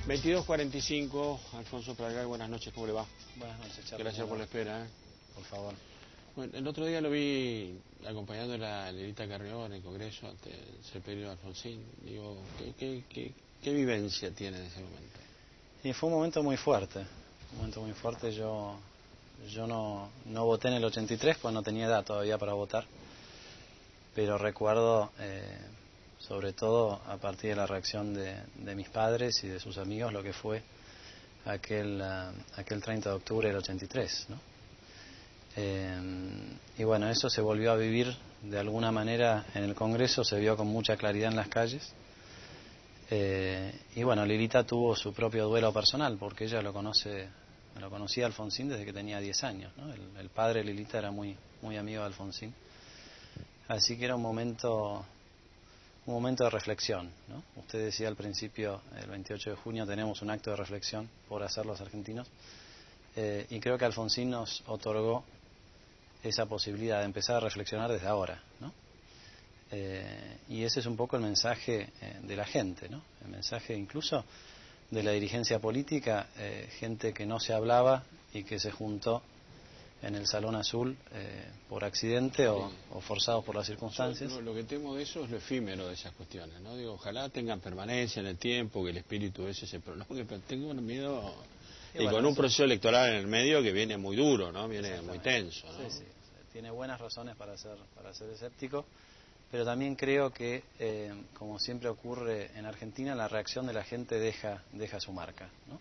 22:45, Alfonso Pradgal, buenas noches, ¿cómo le va? Buenas noches, Charlie. Gracias por la espera. Por favor. Bueno, el otro día lo vi acompañando a la Lelita Carrió en el Congreso ante el sepelio de Alfonsín. Digo, ¿qué vivencia tiene en ese momento? Y fue un momento muy fuerte, Yo no voté en el 83, pues no tenía edad todavía para votar, pero recuerdo, sobre todo a partir de la reacción de mis padres y de sus amigos, lo que fue aquel 30 de octubre del 83, ¿no? Y bueno, eso se volvió a vivir de alguna manera en el Congreso, se vio con mucha claridad en las calles. Y bueno, Lilita tuvo su propio duelo personal, porque ella lo conocía a Alfonsín desde que tenía 10 años, ¿no? El padre de Lilita era muy amigo de Alfonsín. Así que era un momento de reflexión, ¿no? Usted decía al principio, el 28 de junio tenemos un acto de reflexión por hacer los argentinos. Y creo que Alfonsín nos otorgó esa posibilidad de empezar a reflexionar desde ahora, ¿no? Y ese es un poco el mensaje de la gente, ¿no? El mensaje incluso de la dirigencia política, gente que no se hablaba y que se juntó en el Salón Azul por accidente o forzados por las circunstancias. Lo que temo de eso es lo efímero de esas cuestiones, ¿no? Digo, ojalá tengan permanencia en el tiempo, que el espíritu ese se prolongue, pero tengo miedo. Y bueno, con un proceso electoral en el medio que viene muy duro, ¿no? Viene muy tenso, ¿no? Sí. Tiene buenas razones para ser escéptico, pero también creo que, como siempre ocurre en Argentina, la reacción de la gente deja su marca, ¿no?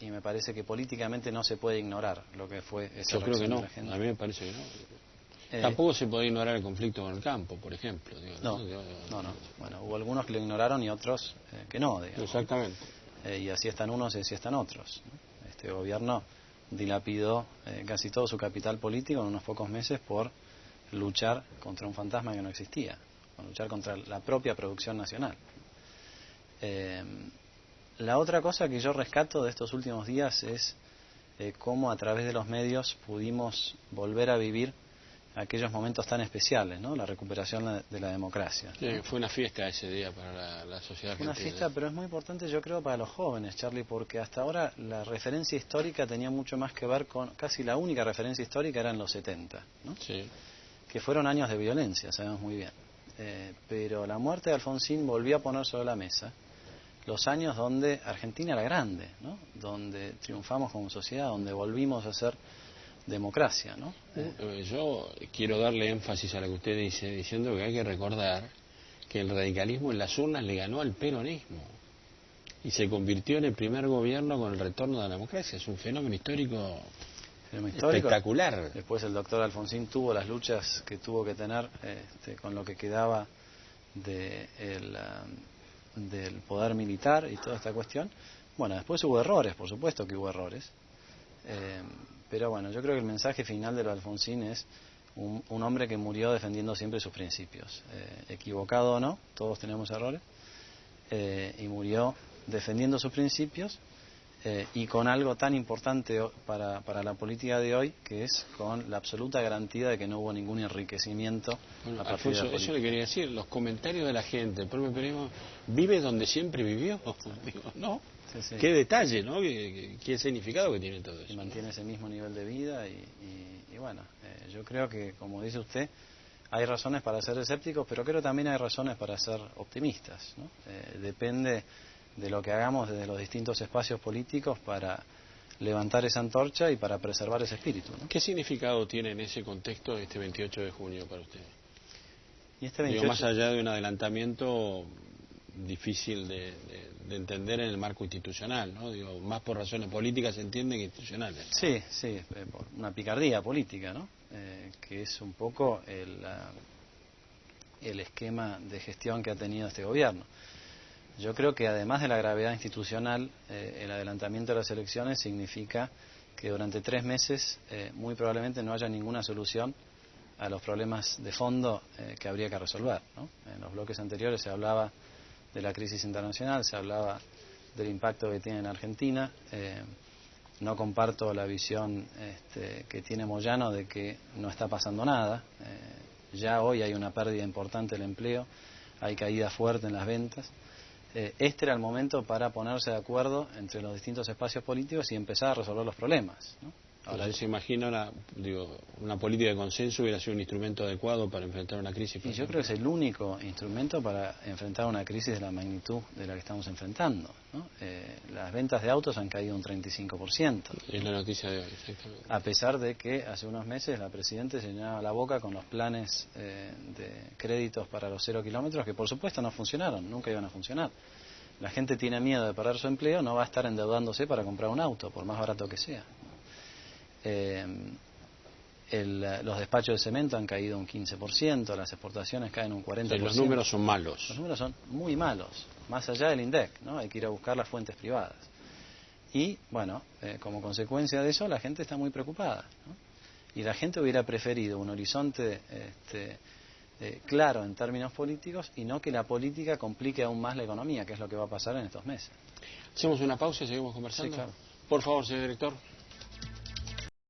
Y me parece que políticamente no se puede ignorar lo que fue esa Yo creo que no, de la gente. a mí me parece que no. Tampoco se puede ignorar el conflicto con el campo, por ejemplo. Digo, no. Bueno, hubo algunos que lo ignoraron y otros que no, digamos. Exactamente. Y así están unos y así están otros, ¿no? Este gobierno dilapidó casi todo su capital político en unos pocos meses por luchar contra un fantasma que no existía, por luchar contra la propia producción nacional. La otra cosa que yo rescato de estos últimos días es cómo a través de los medios pudimos volver a vivir aquellos momentos tan especiales, ¿no? La recuperación de la democracia. Sí, fue una fiesta ese día para la sociedad argentina. Una fiesta, pero es muy importante, yo creo, para los jóvenes, Charlie, porque hasta ahora la referencia histórica tenía mucho más que ver con, casi la única referencia histórica era en los 70, ¿no? Sí. Que fueron años de violencia, sabemos muy bien. Pero la muerte de Alfonsín volvió a poner sobre la mesa los años donde Argentina era grande, ¿no? Donde triunfamos como sociedad, donde volvimos a ser democracia, ¿no? Yo quiero darle énfasis a lo que usted dice, diciendo que hay que recordar que el radicalismo en las urnas le ganó al peronismo y se convirtió en el primer gobierno con el retorno de la democracia. Es un fenómeno histórico espectacular. Después el doctor Alfonsín tuvo las luchas que tuvo que tener con lo que quedaba del poder militar y toda esta cuestión. Bueno, después hubo errores, por supuesto que hubo errores. Pero bueno, yo creo que el mensaje final de lo Alfonsín es un hombre que murió defendiendo siempre sus principios. Equivocado o no, todos tenemos errores. Y murió defendiendo sus principios y con algo tan importante para la política de hoy, que es con la absoluta garantía de que no hubo ningún enriquecimiento a partir Alfonso, de la política. eso le quería decir, los comentarios de la gente, el propio peronismo, vive donde siempre vivió, digo, ¿no? Sí. Qué detalle, ¿no? Qué significado que tiene todo eso. Y mantiene, ¿no?, ese mismo nivel de vida y bueno, yo creo que, como dice usted, hay razones para ser escépticos, pero creo que también hay razones para ser optimistas, ¿no? Depende de lo que hagamos desde los distintos espacios políticos para levantar esa antorcha y para preservar ese espíritu, ¿no? ¿Qué significado tiene en ese contexto este 28 de junio para usted? Y este 28... Digo, más allá de un adelantamiento difícil de entender en el marco institucional, ¿no? Digo, más por razones políticas se entienden que institucionales. Sí, por una picardía política, ¿no? Que es un poco el esquema de gestión que ha tenido este gobierno. Yo creo que además de la gravedad institucional, el adelantamiento de las elecciones significa que durante 3 meses muy probablemente no haya ninguna solución a los problemas de fondo que habría que resolver, ¿no? En los bloques anteriores se hablaba de la crisis internacional, se hablaba del impacto que tiene en Argentina. No comparto la visión que tiene Moyano de que no está pasando nada. Ya hoy hay una pérdida importante del empleo, hay caída fuerte en las ventas. este era el momento para ponerse de acuerdo entre los distintos espacios políticos y empezar a resolver los problemas, ¿no? Ahora, se imagina una política de consenso hubiera sido un instrumento adecuado para enfrentar una crisis. Y yo creo que es el único instrumento para enfrentar una crisis de la magnitud de la que estamos enfrentando, ¿no? Las ventas de autos han caído un 35%. Es la noticia de hoy, exactamente. A pesar de que hace unos meses la Presidenta se llenaba la boca con los planes de créditos para los 0 kilómetros, que por supuesto no funcionaron, nunca iban a funcionar. La gente tiene miedo de perder su empleo, no va a estar endeudándose para comprar un auto, por más barato que sea. Los despachos de cemento han caído un 15%, las exportaciones caen un 40%. Los números son malos. Los números son muy malos, más allá del INDEC, ¿no? Hay que ir a buscar las fuentes privadas. Y, bueno, como consecuencia de eso, la gente está muy preocupada, ¿no? Y la gente hubiera preferido un horizonte claro en términos políticos y no que la política complique aún más la economía, que es lo que va a pasar en estos meses. Hacemos una pausa y seguimos conversando. Sí, claro. Por favor, señor director.